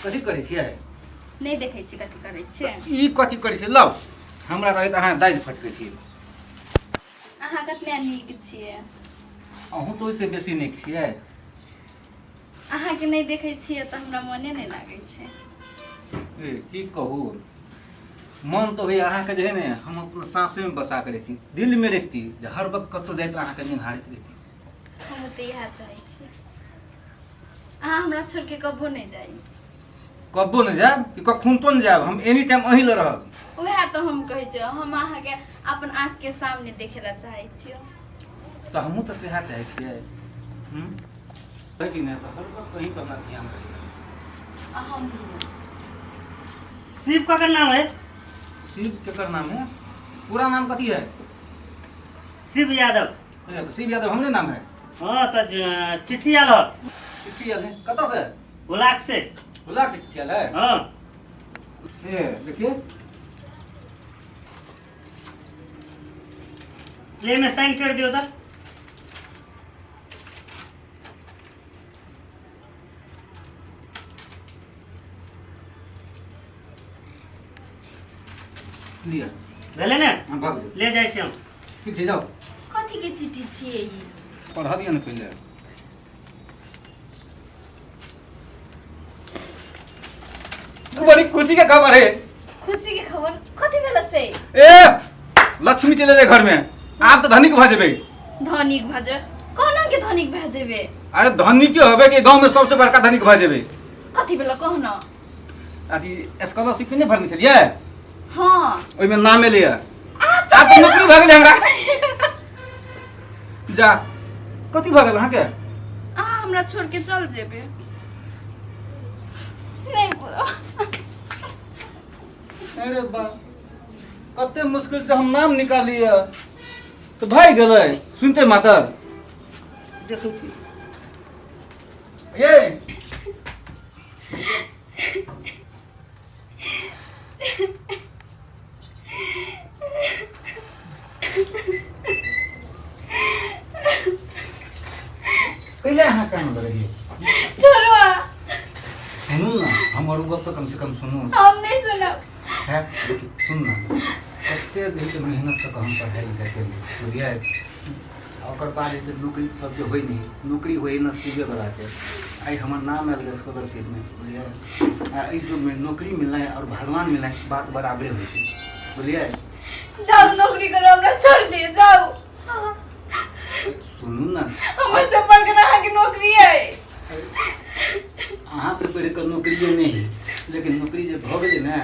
कथी करै छियै? नहीं देखै छी कथी करै छियै। ई कथी करै छियै? लाउ हमरा रहैत अहाँ दालि फटकै छी। अहाँ कतना नीक छियै। अहूँ तो ओहिसे बेसी नीक छियै। अहाँ के नहीं देखै छियै तऽ हमरा मने नहीं लागै छै। ए की कहू, मन तो होइए अहाँके जे है ने हम अपना साँसे में बसा के रखती, दिल में रखती, जे हर वक्त कतौ जाइत अहाँके निहारैत रखती। हम तऽ इएह चाहै छी। अहाँ हमरा छोड़ के कबो नहीं जाई। कब्बो नहीं जायब कि कखुनतो नहीं जायब, हम एनी टाइम अहीं लग रहब। वएह तो हम कहै छी, हम अहाँ के अपन आँख के सामने देखे ला चाहै छियै। तो हमहूँ तो सेहा चाहै छियै। कि नहीं तो हर वक्त कहीं पर ध्यान रखिए। हम शिव का नाम है? शिव केकर नाम है? पूरा नाम कथी है? शिव यादव। तो शिव यादव हमरे नाम है। हाँ तो चिट्ठी आल है। चिट्ठी आल है कतऽ से? बुलाक से। बुलाक के चिट्ठी आल है? हाँ ये देखिए, ले में साइन कर दियो तो। लिया भेले ने? हाँ भाग जाओ। ले जाए छी हम। ठीक छै जाओ। कथी के चिट्ठी छियै ई? पढ़ा दिया ना पहले। बड़ी खुशी के खबर है। खुशी के खबर कथी भेला से? ए लक्ष्मी चले जाए घर में, आप तो धनिक भऽ जेबै। धनिक भजे कहना के धनिक भए जेबे? अरे धनिक होबे के गांव में सबसे बड़का धनिक भऽ जेबै। कथी भेला कहना? अथी स्कॉलरशिप नहीं भरने छलिए? हाँ ओइ में नाम एले। आप अच्छा नौकरी भऽ गेलै हमरा। जा कथी भऽ गेल अहाँ के? अहाँ हमरा छोड़ के चल जेबे? नहीं बोलो। अरे बा कते मुश्किल से हम नाम निकालिए तो भाई गेलै सुनते मातर। देखो छी ये कैले अहाँ काम करिए? छोड़ो सुनू ना हमर गप तो कम से कम सुनू। हम नहीं सुनब। है सुन ना, कते दिन से मेहनत से हम पढ़ाई लिखाई केलिए बुझलिए। ओकर बाद जैसे नौकरी सब जो होई नहीं, नौकरी होई नसीबे वाला के। आई हमर नाम आयल स्कॉलरशिप में बुझलिए। आ ई जो में नौकरी मिलना है और भगवान मिलना है बात बराबरे होई छै बुझलिए। जाओ नौकरी करो, हमरा छोड़ दिए जाओ। सुनू ना, हमर से बढ़ के अहाँ के नौकरी है। अहाँ से बढ़ के नौकरी नहीं, लेकिन नौकरी जब भऽ गेलै ना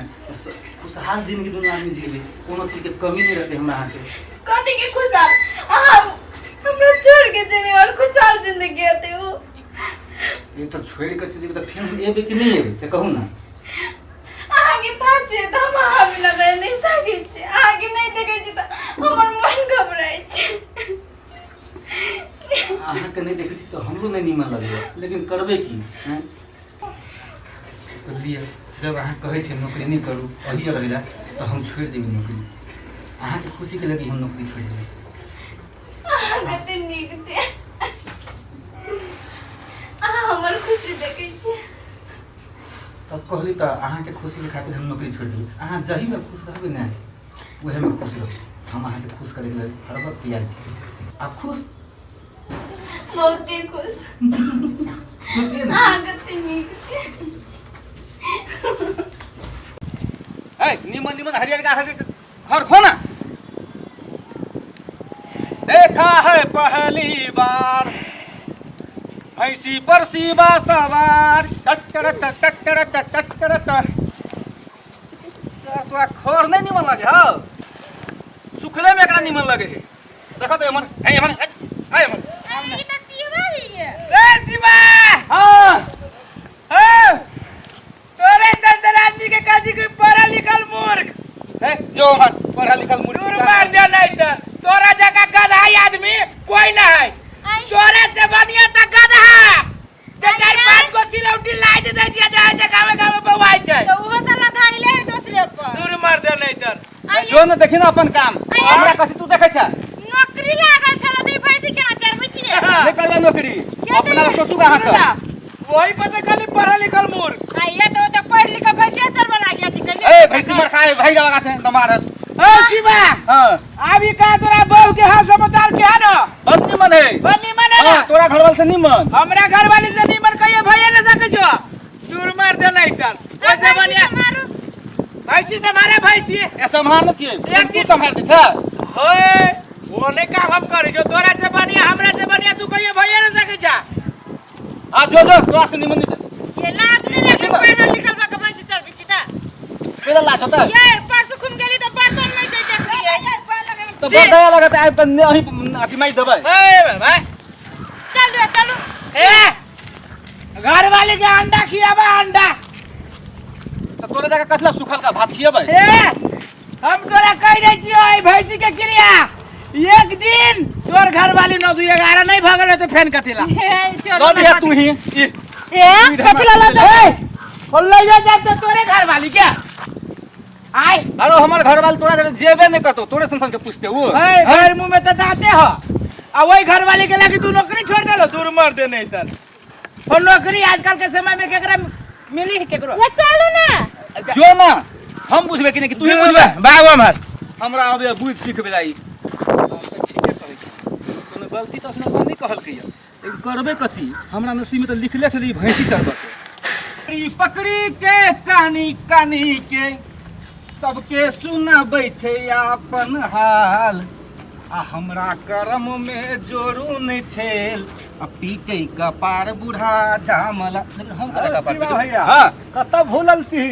खुशहाल जिंदगी दुनिया में जीबे, कोनो चीज के कमी नहीं रहते हमरा अहाँ के। कथी के खुशहाल? अहाँ हमरा छोड़ के जेबे और खुशहाल जिंदगी हेतै उ? ये तो छोड़ के चली तो फिर हम एबे कि नहीं एबे से कहू ना। अहाँ के था छै त हम अहाँ बिना रह नहीं सकै छी। अहाँ के नहीं देखै छी त हमर मन घबराइ छै। अहाँ के नहीं देखे छी तो हमरो नहीं नीमन लगेगा, लेकिन करबे की हैं? तो लिए जब अहाँ कहे छे नौकरी नहीं करू अही रहेला तो हम छोड़ देबे नौकरी। अहाँ के खुशी के लगी हम नौकरी छोड़ देबे। अहाँ कते नीक छै। अहाँ हमर खुशी देखै छी। तब कहली तो अहाँ के खुशी के खातिर हम नौकरी छोड़ देबे। अहाँ जही में खुश रहबे ना वही में खुश रहब। हम अहाँ के खुश करे के लिए हर वक्त तैयार छी। आप खुश? बहुते खुश। खुशी है ना? अहाँ कते नीक छै। ए निमन निमन हरियर का घर खो ना। देखा है पहली बार भैंसी पर सीबा सवार तो खोर नहीं निमन लगे हो, सुखले में एकरा निमन लगे है। देखो तो एमन है एमन है एमन ई त शिवा ही है। ए शिवा हां ए तोरे संसर आदमी के काजी कोई पढ़ा लिखल मूर्ख है जो मत पढ़ा लिखल मूर्ख दूर मार दे नहीं त तोरा जगह गधा आदमी कोई ना है। तोरे से बढ़िया त गधा ते चार पांच गो सिलौटी लाई दे छै जाय जगह में बवाई छै तो वो त लधाइले है दूसरे पर। दूर मार दे नहीं त जो न देखि ना अपन काम हमरा कथि तू देखै छ? नौकरी लागल नौकरी अपना सोचू कहाँ से वही पता खाली पढ़ा लिखल मूर्ख। ये तो पढ़ लिख भैंसिया चल बना गया थी ए भैंसी मर खाए भाई लगा से तमार ओ शिवा हां अभी का तोरा बहू के हाल समाचार के है ना बदनी मन है बनी मने ना हां तोरा घर वाले से निमन हमरा घर वाली से निमन कहिए भैया न सके छो दूर मार दे नहीं तर कैसे बनिया भैंसी से मारे भैंसी ए संभाल न छिए एक तू संभाल दे छ ओए वो नहीं काम हम करी जो तोरा से बनिया हमरा से बनिया तू कहिए भैया न सके छा आ जो तोरा से निमन ये लात नहीं लगी पढ़ लिखल बा कमाई से चल बिचिता तेरा लाज होता है ये परसों घूम गेली तो बर्तन नहीं दे देख रही है तो बड़ा लगत है त नहीं अथी माई देबै ए भाई चलो ए घर वाले के अंडा खियाबा अंडा तो तोरे जगह कथला सुखल का भात खिएबै ए हम तोरा कह दे छियो ए भैंसी के क्रिया एक दिन तोर घर वाली 9 2 11 नहीं भागल तो फेन कथिला लो दिया तू ही कथला ला ले जा जाते तोरे घर वाली क्या आय अरे हमर घर वाले तोरा जरे जेबे नहीं करतो तोरे संसन के पूछते वो ए घर मुंह में तो दांते हो आ वही घर वाली के लगी तू नौकरी छोड़ देलो दूर मार दे नहीं तर और नौकरी आजकल के समय में केकरा मिली है केकरो ये चलो ना जो ना हम बुझबे कि नहीं कि तू ही बुझबे बागो मत हमरा अबे बुझ सीखबे जाई ठीके कहै छी कोनो गलती तो उसने नहीं कहल के करबे कथी हमरा नसीब में तो लिखले छली भैंसी चरबे पकड़ी के कानी कानी के सबके सुनाबै छै अपन हाल आ हमरा करम में जोरू नहीं छेल आ पीटे कपार बूढ़ा जामला लेकिन हम करे कपार शिवा भैया हां कतऽ भूलल छी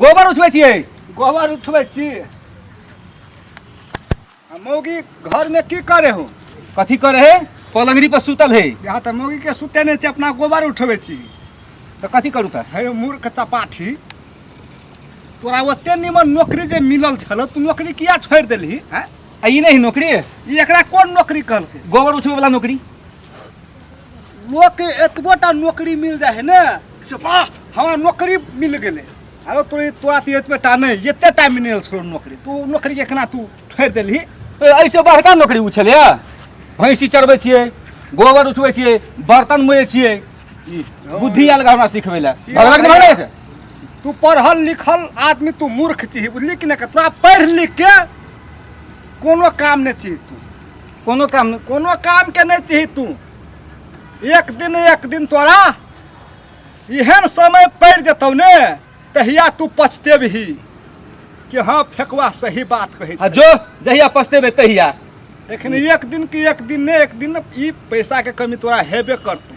गोबर उठबै छियै गोबर उठबै छी आ मौगी घर में की करे हो कथी करे है पलंगड़ी पर सुतल है यहाँ तऽ मौगी के सुते नहीं छै अपना गोबर उठबै छी तो कथी करू त हे मूर्ख चपाठी तोरा ओते निमन नौकरी जे मिलल छल तू नौकरी किया छोड़ देलही हैं आ ई नहीं नौकरी ई एकरा कोन नौकरी कहलकै गोबर उठबै वाला नौकरी लोग के एतबोटा नौकरी मिल जाए है ने कि वाह हमरा नौकरी मिल गेलै अरे तोरा तो एतबेटा नहीं एते टाइम मिलल छौ नौकरी तू नौकरी के केना तू छोड़ देलही ऐसे बड़का नौकरी उ छलै भैंसी चरबै छियै गोबर उठबै छियै बर्तन मोयै छियै ई बुद्धि आयल हमरा सिखबै ला भगलक नहीं भगलै से तू पढ़ल लिखल आदमी तू मूर्ख छी बुझली कि नहीं तोरा पढ़ लिख के कोनो काम नहीं छी तू कोनो काम के नहीं छी तू एक दिन तोरा एहन समय पड़ जतौ ने तहिया तू पछतेबही कि हाँ फेकवा सही बात कहे आ जो जहिया पछतेबे तहिया लेकिन एक दिन ई पैसा के कमी तोरा हेबे करतौ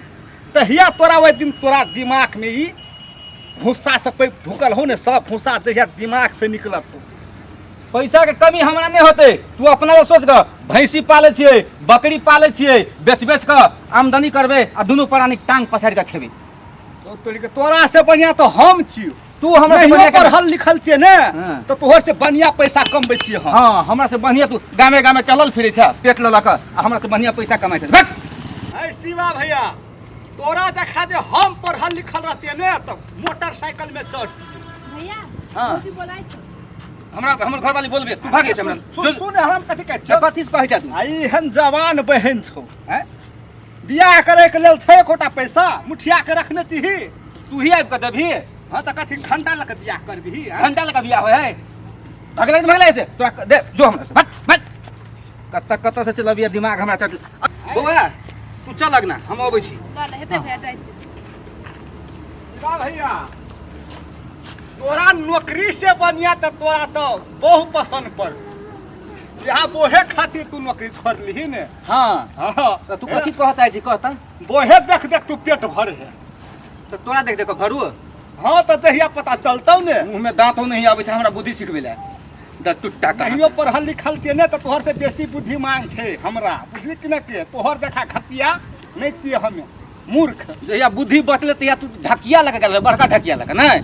तहिया तोरा ओहि दिन तोरा दिमाग में ई भूसा से ढुकल हो ने सब भूसा जहिया दिमाग से निकलत पैसा के कमी हमरा नहीं होते तू अपना ले सोच ग भैंसी पाले छियै बकरी पाले छियै बेच के आमदनी करबे आ दुनू प्राणी टांग पछाड़ के खेबे तोरा से बढ़िया तो हम छी तू हमरा से बढ़िया पढ़ल लिखल छियै ने हाँ। तो तोहर से बढ़िया पैसा कमबै छियै हम हां हमरा से बढ़िया तू गामे गामे चलल फिरै छ पेट ललक आ हमरा से बढ़िया पैसा कमाइ छ भक ऐ शिवा भैया तोरा देखा जे हम पढ़ल लिखल रहते ने तो मोटरसाइकिल में चढ़ती भैया हाँ। मोदी बोलाइ छ हमर घर वाली बोलबे तू भागे छ हमरा सुन हम कथी कहै छ कथी से कहै छ तू आई हन जवान बहन छौ हैं बियाह करे के लेल छै कोटा पैसा मुठिया के रखने छी तू ही आबि के देबही हां त कथी घंटा लग बियाह करबही घंटा लगा बियाह होय है भगले से तोरा दे जो हमरा से भट कत से चलबिया दिमाग हमरा चल बौआ तू चल लगना हम अबै छी ल हेते भैया जाइ छी शिवा भैया तोरा नौकरी से बढ़िया त तोरा तो बहु पसंद पर यहाँ बोहे खातिर तू नौकरी छोड़ ली ने हां हाँ तो तू कथी कह चाहै छी कहता बोहे देख देख तू पेट भर है तो तोरा देख देख भरू हाँ तो जहिया पता चलतौ ने मुंह में दांत नहीं आबै छै हमरा बुद्धि सिखबे ला द टुट्टा कहियो पढ़ल लिखल छियै ने तो तोहर से बेसी बुद्धिमान छै हमरा बुझली कि नहीं के तोहर देखा घटिया नहीं छियै हमें मूर्ख जहिया बुद्धि बटले तहिया तू ढकिया लगा गेल बड़का ढकिया लगा नहीं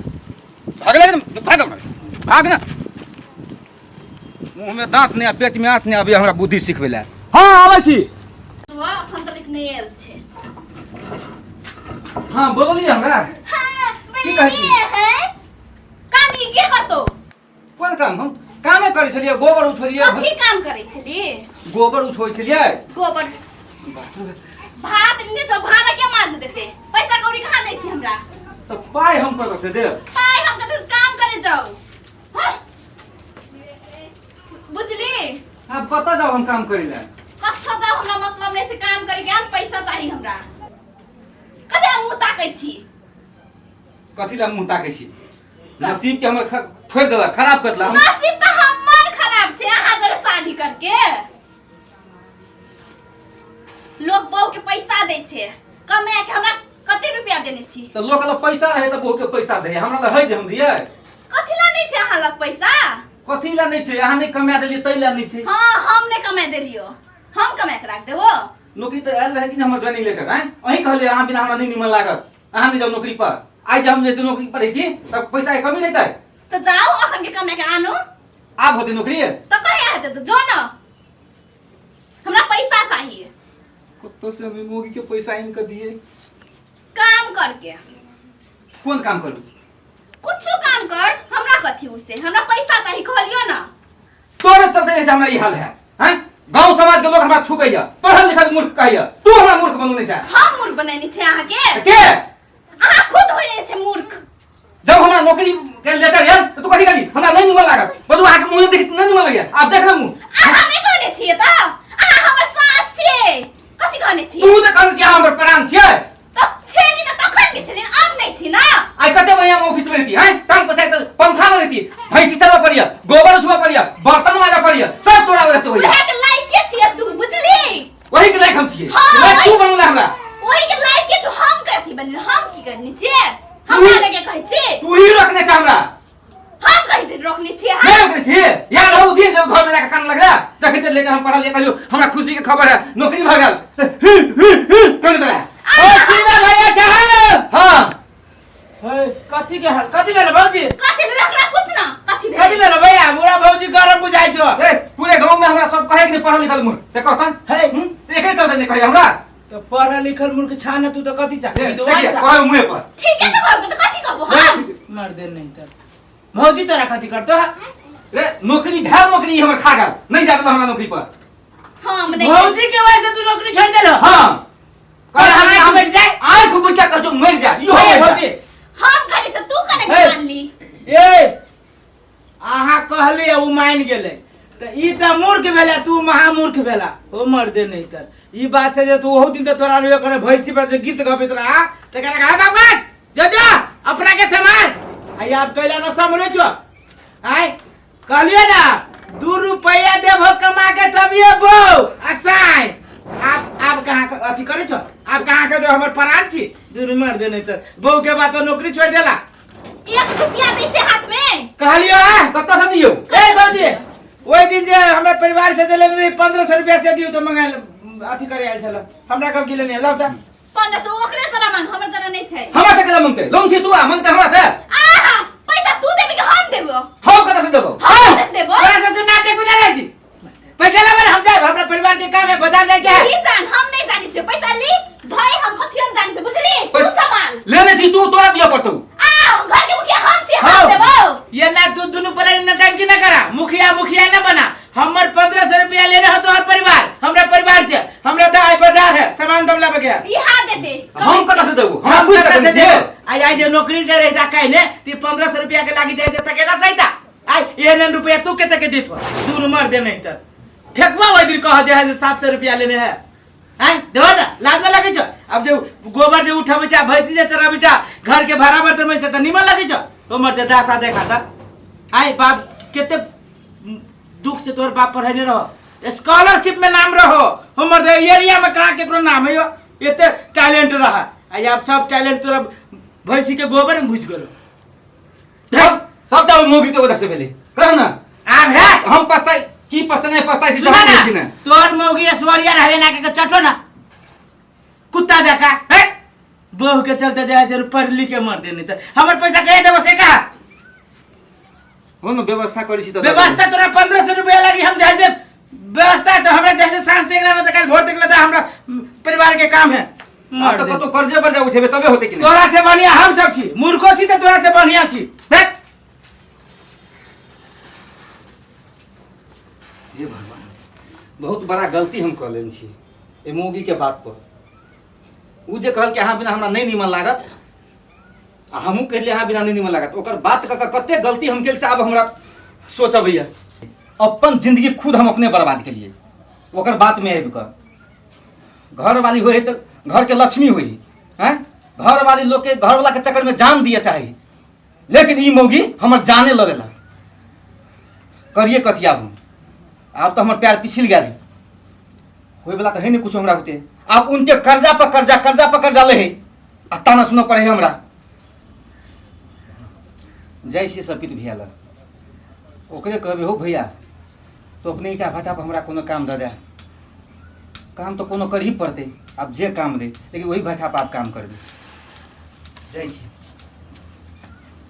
भगले भाग हमरा भाग ना मुंह में दांत नहीं पेट में आंत नहीं अभी हमरा बुद्धि सिखबे ला हां आबै छी वाह अखन तक नहीं आयल छै हां बोलिए हमरा हां की कहै छी? है काम ई के करतो कोन काम हम कामे करै छलियै गोबर उठलियै कथी काम करै छली गोबर उठबै छलियै गोबर भात ने तो भाड़ा के माज देते पैसा कौड़ी कहाँ दै छी हमरा तो पाई हम कतऽ से देब पाई हम कतऽ काम करे जाऊ हाँ? बुझली अब कतऽ जाओ हम काम करै लए कत्था जाऊ हमरा मतलब नहीं से काम करे के पैसा चाहिए हमरा कते मुंह ताकै छी कथी ला मुंह ताकै छी नसीब के हमर ठोक देला खराब कर देला नसीब तो हमर खराब छे अहाँ जरे शादी करके लोग बहू के पैसा दे छे कमे के हमरा कते रुपया देने छी तो लोग ला पैसा रहे त बहु के पैसा दे हमरा ला है जे हम दिए कथि ला नहीं छे अहाँ लग पैसा कथी ला नहीं छै अहाँ नहीं कमा देलिए तै ला नहीं छै हां हम ने कमा देलियो हम कमा के रख देबो नौकरी तो आयल रहे कि हमर ज्वाइनिंग लेटर हैं अही कहले अहाँ बिना हमरा नहीं निमन लागत अहाँ नहीं जाओ नौकरी पर आज जब हम जैसे नौकरी पर रही तब पैसा के कमी नहीं तै तो जाओ अखन के कमा के आनो आप होते नौकरी तो कहे आते तो जो ना हमरा पैसा चाहिए कत्तो से हम मोगी के पैसा इनके दिए काम करके कौन काम करू कुछ काम कर हमरा कथी उसे हमरा पैसा चाहिए कहलियो ना तोरे चलते ऐसे हमरा ई हाल है हैं गांव समाज के लोग हमरा थूकैया पढ़ल लिखल मूर्ख कहैया तू हमरा मूर्ख बनू नहीं चाहे हम मूर्ख बनैनी छे अहाँ के अहाँ खुद होने छे मूर्ख जब हमरा नौकरी के लेटर यार तो तू कथी करी हमरा नहीं निमन लागत बदू आके मुंह देख नहीं निमन लगे आप देख ले मुंह अहाँ नहीं कहने छिए त अहाँ हमर सास छे कथी कहने छिए तू तो कहने छिए हमर प्राण छिए त छेली न तखन के छेली अब नहीं छी ना आई कते बढ़िया ऑफिस में रहती हैं टांग पछाई तो पंखा में रहती भैंसी चलवा पड़िया गोबर उठवा पड़िया बर्तन माजा पड़िया सब तोरा वजह से होइया वही के लायक के छिए तू बुझली वही के लायक हम छिए हाँ, लायक तू बनला हमरा वही के लायक के जो हम कथी बने हम की करनी छिए हम लगे के कहै छी तू ही रखने छ हमरा हम कहि दे रोकनी छिए मैं रखने छी यार हो दिन जब घर में जाके कान लगा देखते लेकर हम पढ़ा लिया कहियो हमरा खुशी के खबर है नौकरी भाग गल कौन तरह ओ सीधा भैया चाहे हां हे कथी के हाल कथी भेल भौजी कथी रखना कुछ ना कथी कथी भेल भैया बुरा भौजी गरम बुझाइ छो ए पूरे गांव में हमरा सब कहे कि नहीं पढ़ल लिखल मूर्ख ते कहता हे एकरे चलते नहीं कहे हमरा तो पढ़ल लिखल मूर्ख छाने तू तो कथी चाहे से कहे मुंह पर ठीक है तो कहबो तो कथी कहबो हम मार दे नहीं त भौजी तोरा कथी करतो रे नौकरी भेल नौकरी हमर खा गल नहीं जात हमरा नौकरी पर हम नहीं भौजी के वजह से तू नौकरी छोड़ देलो हां और हमें हम बैठ जाए आय खूब क्या कर जो मर जा यो हे हो भौजी हम करे से तू कने हे। मान ली ए आहा कहली उ मान गेले त ई त मूर्ख भेला तू महामूर्ख भेला ओ मर दे नहीं त ई बात से जे तू ओहो दिन त तोरा लियो करे भैंसी पर जे गीत गबैत रहा त कहना कहा बाबा जो अपना के संभाल आई आप कहला न समझे छो आय कहलियो ना 2 रुपया देबो कमा के तबिए बो असाई आप कहां अथी करे छो आप कहां के जो हमर प्राण छी दूर मर दे नहीं त बहू के बात नौकरी छोड़ देला 1 रुपया दै छै हाथ में कहलियो कत्ता से दियो ए बाबूजी ओइ दिन जे हमरा परिवार से देले रही 1500 रुपया से दियो तो मंगाल अथी करे आइल छल हमरा कब गिले नहीं लाउ त 1500 ओकरे जरा मांग हमर जरा नहीं छै हमरा से केला मांगते लोन से तू आ मांगते हमरा से आहा पैसा तू देबे कि हम देबो हम कत्ता से देबो हम कतऽ से देबो तोरा सब तू नाटक बुझा रही छी पैसा लेबे हम जाए हमरा परिवार के काम है बाजार जाए के ई जान हम नहीं जानी छै पैसा ली भाई हम कथियन जानी छै बुझली तू संभाल लेने थी तू तोरा दियो पड़तो आ घर के मुखिया हम छी हाँ। हम देबो ये ना तू दोनों पर नटंकी न करा मुखिया न बना हमर 1500 रुपया लेने हो तो हर परिवार हमरा परिवार से हमरा दाई बाजार है सामान दम लाबे के ई हाथ देते हम कत्ता से देबो हम बुझ कतऽ से सकते देबो आई जे नौकरी दे रही ता कहने ती 1500 रुपया के लागी जाए त केना सहीता आई एन रुपया तू केते के देतो दूर मर दे नहीं त फेकवा ओइ दिन कह जे 700 रुपया लेने है आई देवा ना लाज न लगे छ अब जो गोबर जे उठाबे छ भैंसी जे चराबे छ घर के भाड़ा बर्तन में छ त निमन लगे छ ओ मर दे दासा देखा त आई बाप केते दुख से तोर बाप पढ़ाने रहो स्कॉलरशिप में नाम रहो हमर दे एरिया में कहां केकरो नाम है यो एते टैलेंट रहा आई आप सब टैलेंट तोरा भैंसी के गोबर में घुस गेलो सब तो मोगी के वजह से भेले कह ना आब है हम पछताई की पछताई से सुना समझ ना नहीं तोर मौगी ऐश्वर्या रहवे ना के चटो ना कुत्ता जका है बहू के चलते जाए से पढ़ लिख के मर देने त हमर पैसा कहे देबो से कहा हो न व्यवस्था करी छी तो व्यवस्था तोरा 1500 रुपया लगी हम जैसे व्यवस्था तो हमरा जैसे सांस देखला न त कल वोट देखला त हमरा परिवार के काम है अब तो तो कर्जे पर जा उठेबे तबे होते कि नहीं तोरा से बढ़िया हम सब छी मूर्खो छी त तोरा से बढ़िया छी देख हे भगवान बहुत बड़ा गलती हम कर लेन छी ए मोगी के बात पर उ जे कहल कि अहाँ बिना हमरा नहीं निमन लागत आ हमहूँ कहलिए अहाँ बिना नहीं निमन लागत ओकर बात कते गलती हम केल से आब हमरा सोचब भैया अपन जिंदगी खुद हम अपने बर्बाद केलिए ओकर बात में आबि कर घर वाली होई तो घर के लक्ष्मी होई हैं घर वाली लोग के घर वाला के चक्कर में जान दिए चाही लेकिन ई मौगी हमर जाने लगेला करिए कथिया हम आप तो हमारे प्यार पिछल गया होए वाला तो है नहीं कुछ हमरा होते आप उनके कर्जा पर कर्जा ले है आ ताना सुनो पड़े है हमरा जय श्री सपित भैया ला ओकरे कहबे हो भैया तो अपने ईटा भाटा पर हमरा कोनो काम दे दे काम तो कोनो कर ही पड़ते आप जे काम दे लेकिन वही भाटा पर आप काम कर दे जय श्री